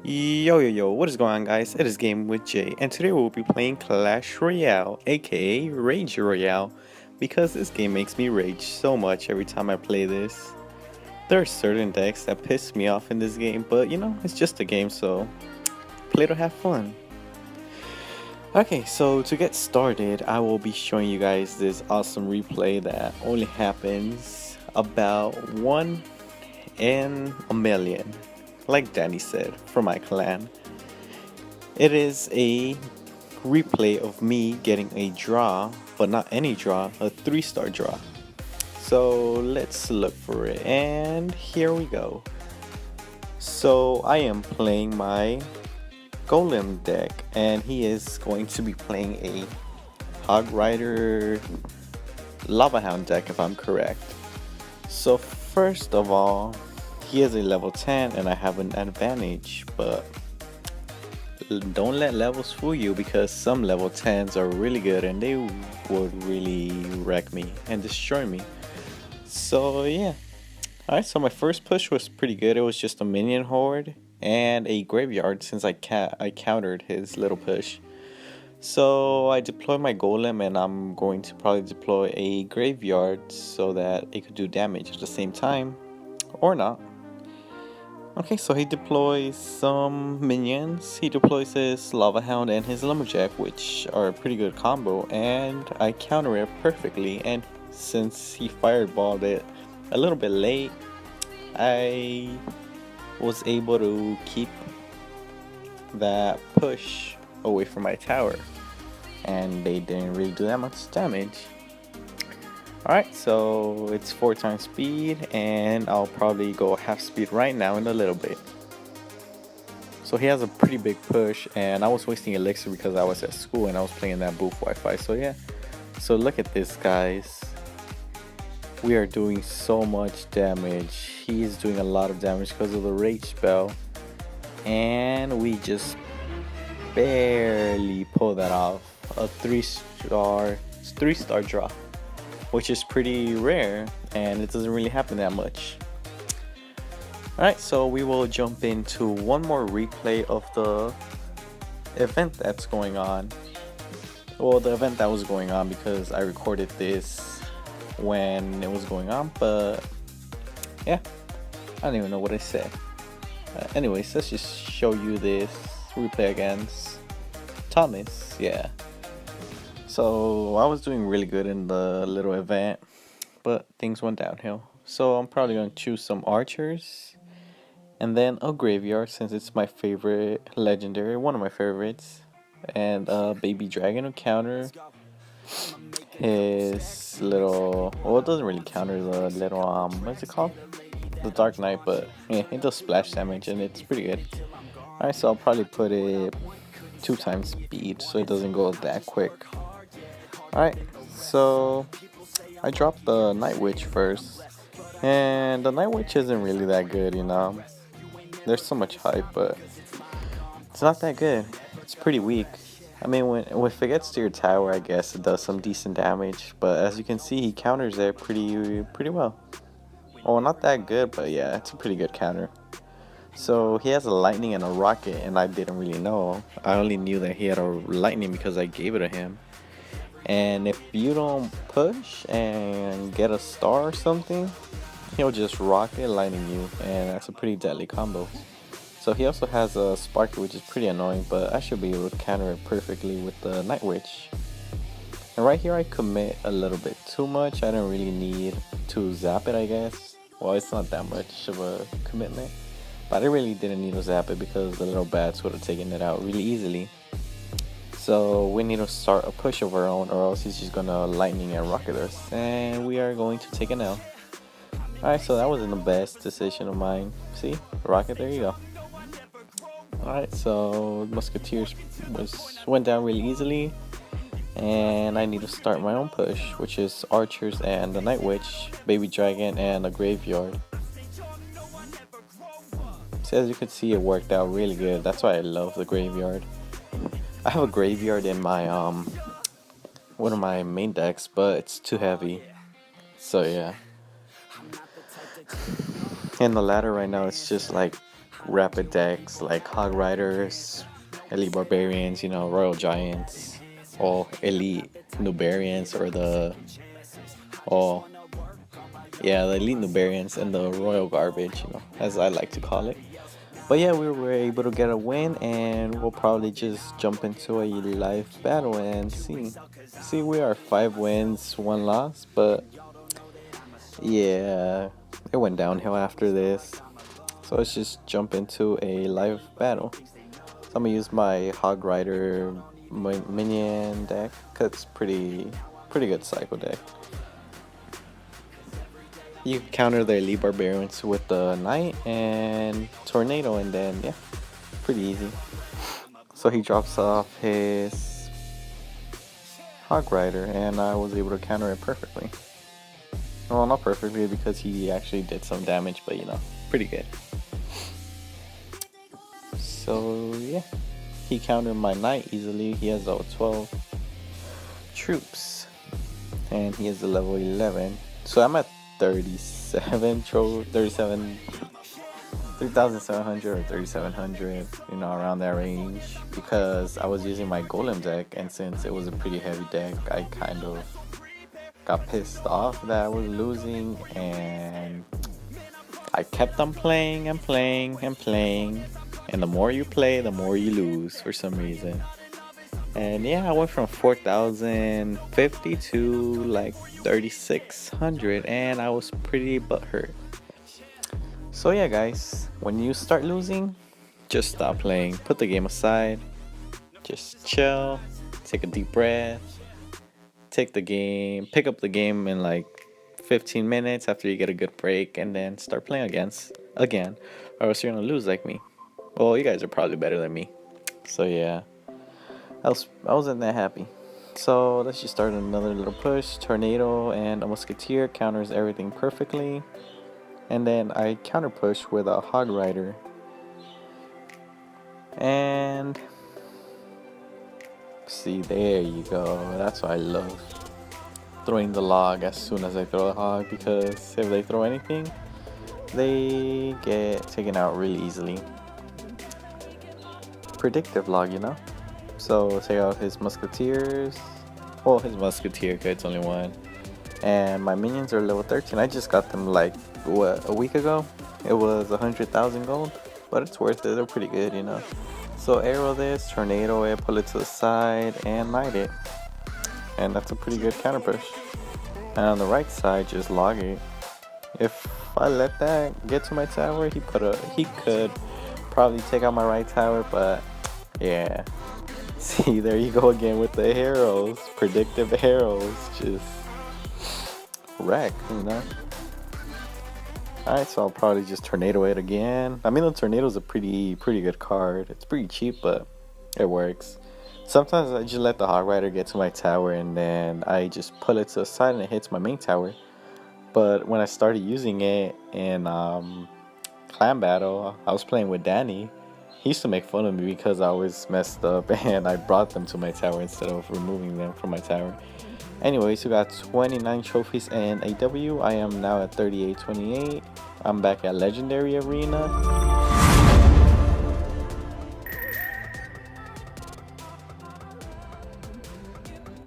Yo, what is going on, guys? It is Game with Jay, and today we'll be playing Clash Royale, aka Rage Royale, because this game makes me rage so much every time I play this. There are certain decks that piss me off in this game, but you know, it's just a game, so play to have fun. Okay, so to get started, I will be showing you guys this awesome replay that only happens about 1 in a million. Like Danny said, from my clan. It is a replay of me getting a draw, but not any draw, a 3-star draw. So let's look for it, and here we go. So I am playing my Golem deck, and he is going to be playing a Hog Rider Lava Hound deck if I'm correct. So first of all, he is a level 10 and I have an advantage, but don't let levels fool you, because some level 10s are really good and they would really wreck me and destroy me. So yeah. Alright, so my first push was pretty good. It was just a minion horde and a graveyard, since I countered his little push. So I deploy my golem, and I'm going to probably deploy a graveyard so that it could do damage at the same time, or not. Okay, so he deploys some minions. He deploys his Lava Hound and his Lumberjack, which are a pretty good combo, and I counter it perfectly. And since he fireballed it a little bit late, I was able to keep that push away from my tower, and they didn't really do that much damage. Alright, so it's 4 times speed, and I'll probably go half speed right now in a little bit. So he has a pretty big push, and I was wasting elixir because I was at school and I was playing that booth Wi-Fi. So yeah, so look at this, guys. We are doing so much damage. He is doing a lot of damage because of the rage spell, and we just barely pull that off. A 3-star draw, which is pretty rare, and it doesn't really happen that much. Alright, so we will jump into one more replay of the event that's going on. Well, the event that was going on, because I recorded this when it was going on, but yeah, I don't even know what I said. Anyways, let's just show you this replay against Thomas. Yeah. So I was doing really good in the little event, but things went downhill. So I'm probably going to choose some archers and then a graveyard, since it's my favorite legendary, one of my favorites, and a baby dragon to counter his little, well, it doesn't really counter the little, what's it called? The Dark Knight, but yeah, it does splash damage and it's pretty good. Alright, so I'll probably put it 2 times speed so it doesn't go that quick. Alright, so I dropped the Night Witch first, and the Night Witch isn't really that good, you know. There's so much hype, but it's not that good. It's pretty weak. I mean, if it gets to your tower, I guess it does some decent damage, but as you can see, he counters it pretty well. Well, not that good, but yeah, it's a pretty good counter. So he has a lightning and a rocket, and I didn't really know. I only knew that he had a lightning because I gave it to him. And if you don't push and get a star or something, he'll just rocket lightning you, and that's a pretty deadly combo. So he also has a Sparker, which is pretty annoying, but I should be able to counter it perfectly with the Night Witch. And right here I commit a little bit too much. I don't really need to zap it, I guess. Well, it's not that much of a commitment, but I really didn't need to zap it because the little bats would have taken it out really easily. So we need to start a push of our own, or else he's just gonna lightning and rocket us, and we are going to take an L. Alright, so that wasn't the best decision of mine. See? Rocket, there you go. Alright, so Musketeers went down really easily, and I need to start my own push, which is archers and the Night Witch, baby dragon, and a graveyard. So as you can see, it worked out really good. That's why I love the graveyard. I have a graveyard in my one of my main decks, but it's too heavy. So yeah. And the ladder right now, it's just like rapid decks like Hog Riders, Elite Barbarians, you know, Royal Giants, or Elite Nubarians, or oh, yeah, the Elite Nubarians and the Royal Garbage, you know, as I like to call it. But yeah, we were able to get a win, and we'll probably just jump into a live battle and see. See, we are 5 wins, 1 loss, but yeah, it went downhill after this. So let's just jump into a live battle. So I'm gonna use my Hog Rider minion deck, cause it's pretty good cycle deck. You can counter the Elite Barbarians with the Knight and Tornado, and then yeah, pretty easy. So he drops off his Hog Rider, and I was able to counter it perfectly. Well, not perfectly because he actually did some damage, but you know, pretty good. So yeah, he countered my Knight easily. He has level 12 troops, and he is a level 11. So I'm at 3,700 or 3,700, you know, around that range, because I was using my Golem deck, and since it was a pretty heavy deck, I kind of got pissed off that I was losing, and I kept on playing and playing and playing, and the more you play, the more you lose for some reason. And yeah, I went from 4,050 to like 3,600, and I was pretty butthurt. So yeah, guys, when you start losing, just stop playing. Put the game aside. Just chill. Take a deep breath. Pick up the game in like 15 minutes after you get a good break, and then start playing again. Or else you're gonna lose like me. Well, you guys are probably better than me. So yeah. I wasn't that happy. So let's just start another little push. Tornado and a Musketeer counters everything perfectly. And then I counter push with a Hog Rider. And see, there you go. That's why I love throwing the log as soon as I throw the hog, because if they throw anything, they get taken out really easily. Predictive log, you know? So take out his Musketeers. Well, his Musketeer, okay, it's only one. And my minions are level 13. I just got them like, what, a week ago? It was 100,000 gold, but it's worth it. They're pretty good, you know? So arrow this, tornado it, pull it to the side, and knight it. And that's a pretty good counter push. And on the right side, just log it. If I let that get to my tower, he could probably take out my right tower, but yeah. See, there you go again with the arrows. Predictive arrows. Just wreck, you know? Alright, so I'll probably just tornado it again. I mean, the tornado's a pretty good card. It's pretty cheap, but it works. Sometimes I just let the Hog Rider get to my tower, and then I just pull it to the side and it hits my main tower. But when I started using it in Clan Battle, I was playing with Danny. He used to make fun of me because I always messed up and I brought them to my tower instead of removing them from my tower. Anyways, we got 29 trophies and a W. I am now at 38-28. I'm back at Legendary Arena.